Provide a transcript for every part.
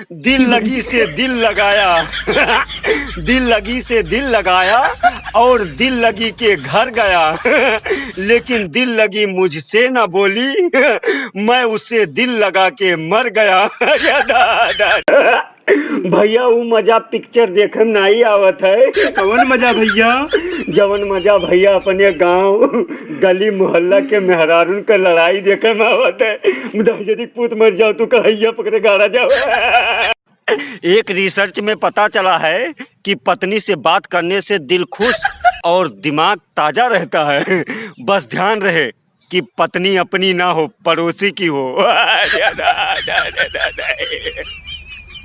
दिल लगी से दिल लगाया दिल लगी से दिल लगाया और दिल लगी के घर गया लेकिन दिल लगी मुझसे ना बोली मैं उसे दिल लगा के मर गया भैया वो मजा पिक्चर देखे में नहीं आवत है। कौन मजा भैया? जवन मजा भैया अपने गांव गली मोहल्ला के मेहरारून का लड़ाई देखे में आवत है। यदि पूत मर जाओ तो कहिया पकड़े गाड़ा जाओ। एक रिसर्च में पता चला है कि पत्नी से बात करने से दिल खुश और दिमाग ताजा रहता है। बस ध्यान रहे कि पत्नी अपनी ना हो, पड़ोसी की हो।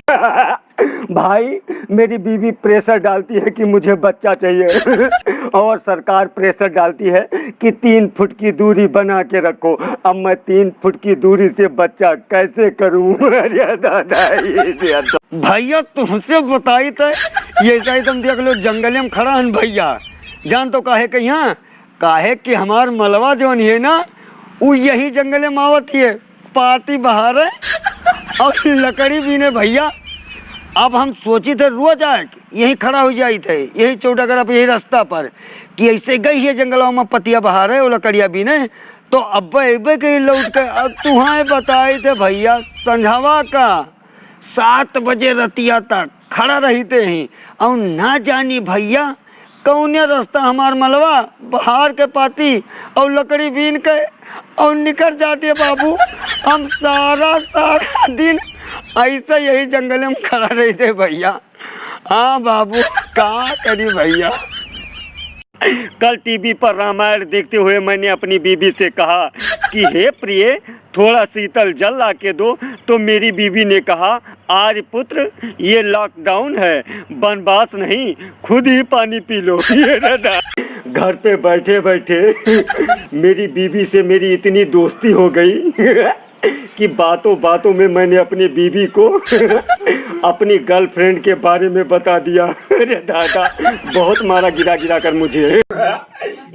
भाई मेरी बीवी प्रेशर डालती है कि मुझे बच्चा चाहिए और सरकार प्रेशर डालती है कि 3 फुट की दूरी बना के रखो। अब मैं 3 फुट की दूरी से बच्चा कैसे करूं? भैया तुमसे बताई तो ये सही तुम देख लो जंगल में खड़ा है भैया। जान तो काहे कि यहाँ काहे कि हमार मलवा जोन है ना वो यही जंगल में आवत है, पाती बहार है और लकड़ी भी ने भैया। अब हम सोची थे रोज आए यही खड़ा हो जाई थे यही चौड़ागर अब यही रास्ता पर कि ऐसे गई है जंगलों में पतिया बहार है वो लकड़िया भी ने तो अब अबे के लौट के अब तुहाए बताए थे भैया संझावा का 7 बजे रतिया तक खड़ा रहते हैं और ना जानी भैया कौने रास्ता हमार मलवा बहार के पाती और लकड़ी बीन के और निकल जाती है बाबू। हम सारा दिन ऐसा यही जंगल में खड़ा रहते भैया। हाँ बाबू क्या करी भैया। कल टीवी पर रामायण देखते हुए मैंने अपनी बीबी से कहा कि हे प्रिय थोड़ा शीतल जल ला के दो, तो मेरी बीबी ने कहा आर्य पुत्र ये लॉकडाउन है, वनवास नहीं, खुद ही पानी पी लो। घर पे बैठे बैठे मेरी बीबी से मेरी इतनी दोस्ती हो गई कि बातों बातों में मैंने अपनी बीबी को अपनी गर्लफ्रेंड के बारे में बता दिया। अरे दादा बहुत मारा गिरा कर मुझे।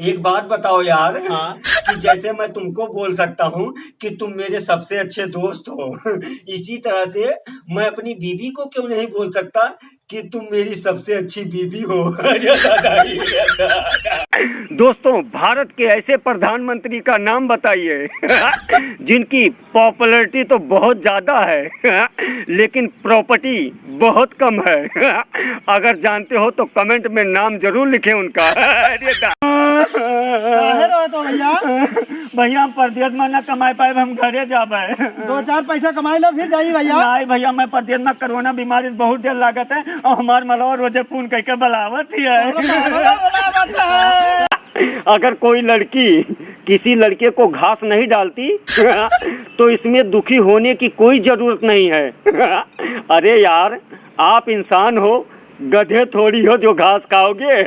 एक बात बताओ यार, कि जैसे मैं तुमको बोल सकता हूँ कि तुम मेरे सबसे अच्छे दोस्त हो, इसी तरह से मैं अपनी बीबी को क्यों नहीं बोल सकता कि तुम मेरी सबसे अच्छी बीबी हो। दोस्तों भारत के ऐसे प्रधानमंत्री का नाम बताइए जिनकी पॉपुलैरिटी तो बहुत ज्यादा है लेकिन प्रॉपर्टी बहुत कम है। अगर जानते हो तो कमेंट में नाम जरूर लिखें उनका। तो भैया भैया परदेश में न कमाई पाए हम घरे जाबे। 2-4 पैसा कमाई लो फिर जाइए भैया। नहीं भैया मैं परदेश में कोरोना बीमारी बहुत देर लागत है और हमार मलवा रोजे फोन करके बुलावत ही है। अगर कोई लड़की किसी लड़के को घास नहीं डालती तो इसमें दुखी होने की कोई जरूरत नहीं है। अरे यार आप इंसान हो, गधे थोड़ी हो जो घास खाओगे।